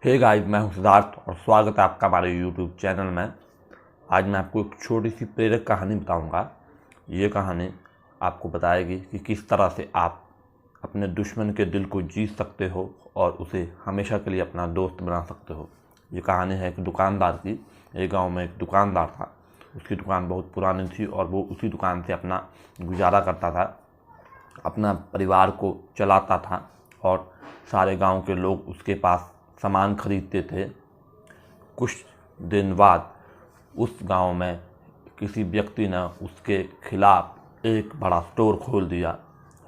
Hey guys, मैं हूं सिद्धार्थ और स्वागत है आपका हमारे यूट्यूब चैनल में। आज मैं आपको एक छोटी सी प्रेरक कहानी बताऊंगा। ये कहानी आपको बताएगी कि किस तरह से आप अपने दुश्मन के दिल को जीत सकते हो और उसे हमेशा के लिए अपना दोस्त बना सकते हो। ये कहानी है एक दुकानदार की। एक गांव में एक दुकानदार था। उसकी दुकान बहुत पुरानी थी और वो उसी दुकान से अपना गुजारा करता था, अपना परिवार को चलाता था और सारे गांव के लोग उसके पास सामान खरीदते थे। कुछ दिन बाद उस गांव में किसी व्यक्ति ने उसके खिलाफ एक बड़ा स्टोर खोल दिया।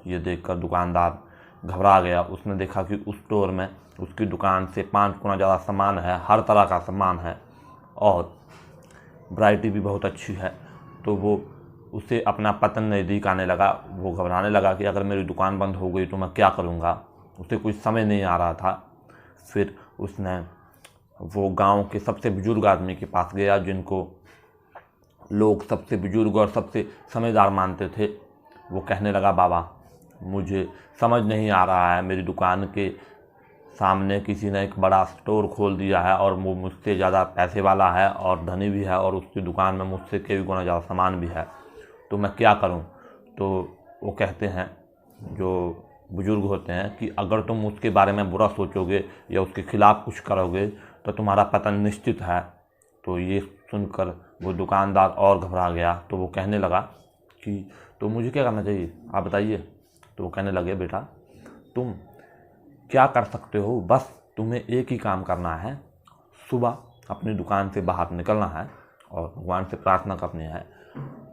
ये देखकर दुकानदार घबरा गया। उसने देखा कि उस स्टोर में उसकी दुकान से 5 गुना ज़्यादा सामान है, हर तरह का सामान है और वैरायटी भी बहुत अच्छी है। तो वो उसे अपना पतन नज़दीक आने लगा। वो घबराने लगा कि अगर मेरी दुकान बंद हो गई तो मैं क्या करूँगा। उसे कुछ समझ नहीं आ रहा था। फिर उसने वो गांव के सबसे बुजुर्ग आदमी के पास गया, जिनको लोग सबसे बुजुर्ग और सबसे समझदार मानते थे। वो कहने लगा, बाबा मुझे समझ नहीं आ रहा है, मेरी दुकान के सामने किसी ने एक बड़ा स्टोर खोल दिया है और वो मुझसे ज़्यादा पैसे वाला है और धनी भी है और उसकी दुकान में मुझसे कई गुना ज़्यादा सामान भी है, तो मैं क्या करूं। तो वो कहते हैं, जो बुजुर्ग होते हैं, कि अगर तुम उसके बारे में बुरा सोचोगे या उसके खिलाफ़ कुछ करोगे तो तुम्हारा पतन निश्चित है। तो ये सुनकर वो दुकानदार और घबरा गया। तो वो कहने लगा कि तो मुझे क्या करना चाहिए, आप बताइए। तो वो कहने लगे, बेटा तुम क्या कर सकते हो, बस तुम्हें एक ही काम करना है। सुबह अपनी दुकान से बाहर निकलना है और भगवान से प्रार्थना करनी है,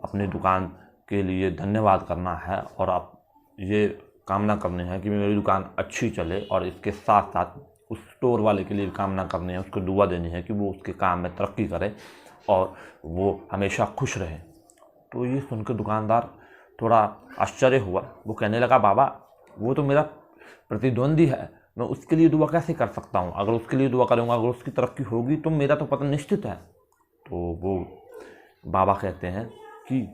अपनी दुकान के लिए धन्यवाद करना है और आप ये कामना करनी है कि मेरी दुकान अच्छी चले, और इसके साथ साथ उस स्टोर वाले के लिए कामना करनी है, उसको दुआ देनी है कि वो उसके काम में तरक्की करे और वो हमेशा खुश रहे। तो ये सुनकर दुकानदार थोड़ा आश्चर्य हुआ। वो कहने लगा, बाबा वो तो मेरा प्रतिद्वंदी है, मैं उसके लिए दुआ कैसे कर सकता हूँ। अगर उसके लिए दुआ करूँगा, अगर उसकी तरक्की होगी तो मेरा तो पतन निश्चित है। तो वो बाबा कहते हैं कि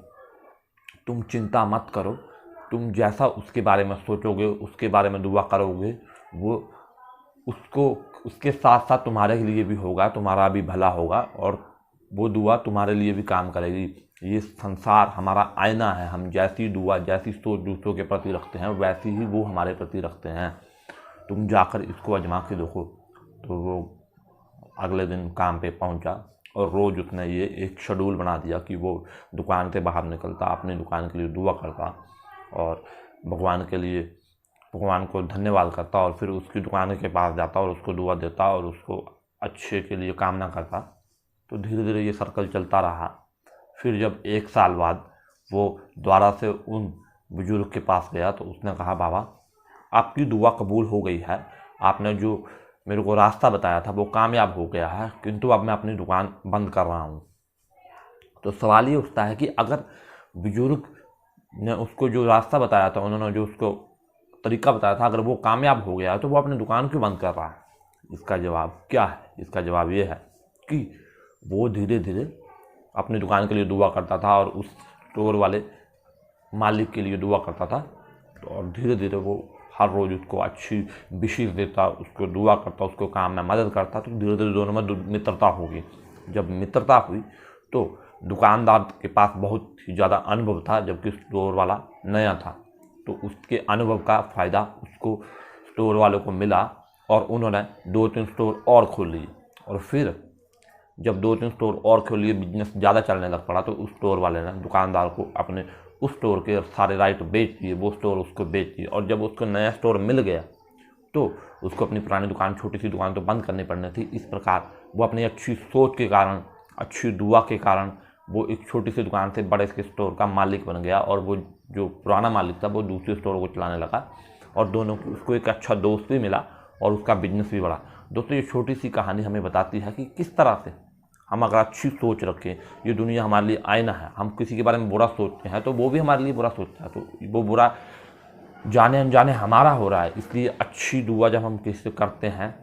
तुम चिंता मत करो, तुम जैसा उसके बारे में सोचोगे, उसके बारे में दुआ करोगे, वो उसको उसके साथ साथ तुम्हारे लिए भी होगा, तुम्हारा भी भला होगा और वो दुआ तुम्हारे लिए भी काम करेगी। ये संसार हमारा आईना है, हम जैसी दुआ, जैसी सोच दूसरों के प्रति रखते हैं वैसी ही वो हमारे प्रति रखते हैं। तुम जाकर इसको आजमा के देखो। तो वो अगले दिन काम पे पहुंचा और रोज़ उसने ये एक शेड्यूल बना दिया कि वो दुकान से बाहर निकलता, अपनी दुकान के लिए दुआ करता और भगवान के लिए भगवान को धन्यवाद करता और फिर उसकी दुकान के पास जाता और उसको दुआ देता और उसको अच्छे के लिए कामना करता। तो धीरे धीरे ये सर्कल चलता रहा। फिर जब 1 साल बाद वो दोबारा से उन बुजुर्ग के पास गया तो उसने कहा, बाबा आपकी दुआ कबूल हो गई है, आपने जो मेरे को रास्ता बताया था वो कामयाब हो गया है, किंतु अब मैं अपनी दुकान बंद कर रहा हूँ। तो सवाल ये उठता है कि अगर बुजुर्ग ने उसको जो रास्ता बताया था, उन्होंने जो उसको तरीका बताया था, अगर वो कामयाब हो गया तो वो अपनी दुकान क्यों बंद कर रहा है। इसका जवाब क्या है? इसका जवाब ये है कि वो धीरे धीरे अपनी दुकान के लिए दुआ करता था और उस स्टोर वाले मालिक के लिए दुआ करता था। और धीरे धीरे वो हर रोज़ उसको अच्छी विशेष देता, उसको दुआ करता, उसको काम में मदद करता। तो धीरे धीरे दोनों में मित्रता होगी। जब मित्रता हुई तो दुकानदार के पास बहुत ही ज़्यादा अनुभव था, जबकि स्टोर वाला नया था। तो उसके अनुभव का फ़ायदा उसको स्टोर वालों को मिला और उन्होंने 2-3 स्टोर और खोल लिए। और फिर जब 2-3 स्टोर और खोल लिए, बिजनेस ज़्यादा चलने लग पड़ा, तो उस स्टोर वाले ने दुकानदार को अपने उस स्टोर के सारे राइट बेच दिए, वो स्टोर उसको बेच दिए। और जब उसको नया स्टोर मिल गया तो उसको अपनी पुरानी दुकान, छोटी सी दुकान तो बंद करनी पड़नी थी। इस प्रकार वो अपनी अच्छी सोच के कारण, अच्छी दुआ के कारण वो एक छोटी सी दुकान से बड़े के स्टोर का मालिक बन गया और वो जो पुराना मालिक था वो दूसरे स्टोर को चलाने लगा और दोनों उसको एक अच्छा दोस्त भी मिला और उसका बिजनेस भी बढ़ा। दोस्तों, ये छोटी सी कहानी हमें बताती है कि किस तरह से हम अगर अच्छी सोच रखें, ये दुनिया हमारे लिए आईना है। हम किसी के बारे में बुरा सोचते हैं तो वो भी हमारे लिए बुरा सोचता है, तो वो बुरा जाने अनजाने हमारा हो रहा है। इसलिए अच्छी दुआ जब हम किसी से करते हैं,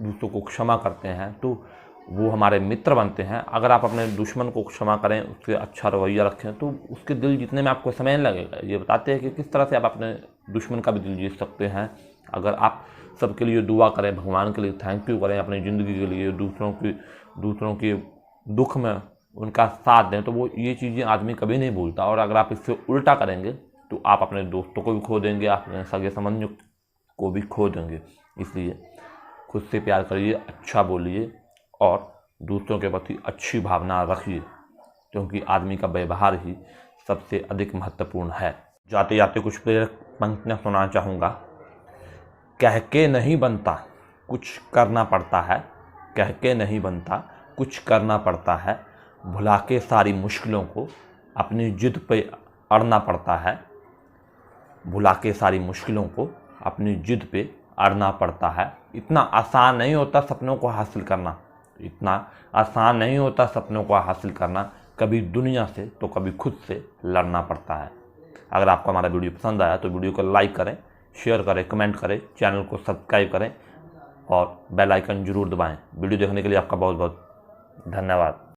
दूसरों को क्षमा करते हैं, तो वो हमारे मित्र बनते हैं। अगर आप अपने दुश्मन को क्षमा करें, उससे अच्छा रवैया रखें, तो उसके दिल जीतने में आपको समय नहीं लगेगा। ये बताते हैं कि किस तरह से आप अपने दुश्मन का भी दिल जीत सकते हैं। अगर आप सबके लिए दुआ करें, भगवान के लिए थैंक यू करें, अपनी ज़िंदगी के लिए दूसरों के दुख में उनका साथ दें, तो वो ये चीज़ें आदमी कभी नहीं भूलता। और अगर आप इससे उल्टा करेंगे तो आप अपने दोस्तों को भी खो देंगे, अपने सगे संबंधियों को भी खो देंगे। इसलिए खुद से प्यार करिए, अच्छा बोलिए और दूसरों के प्रति अच्छी भावना रखिए, क्योंकि आदमी का व्यवहार ही सबसे अधिक महत्वपूर्ण है। जाते जाते कुछ प्रेरक पंक्तियाँ सुनाना चाहूँगा। कह के नहीं बनता कुछ करना पड़ता है, कह के नहीं बनता कुछ करना पड़ता है, भुला के सारी मुश्किलों को अपनी जिद पे अड़ना पड़ता है, भुला के सारी मुश्किलों को अपनी जिद पे अड़ना पड़ता है। इतना आसान नहीं होता सपनों को हासिल करना, इतना आसान नहीं होता सपनों को हासिल करना। कभी दुनिया से तो कभी खुद से लड़ना पड़ता है। अगर आपको हमारा वीडियो पसंद आया तो वीडियो को लाइक करें, शेयर करें, कमेंट करें, चैनल को सब्सक्राइब करें और बेल आइकन जरूर दबाएं। वीडियो देखने के लिए आपका बहुत बहुत धन्यवाद।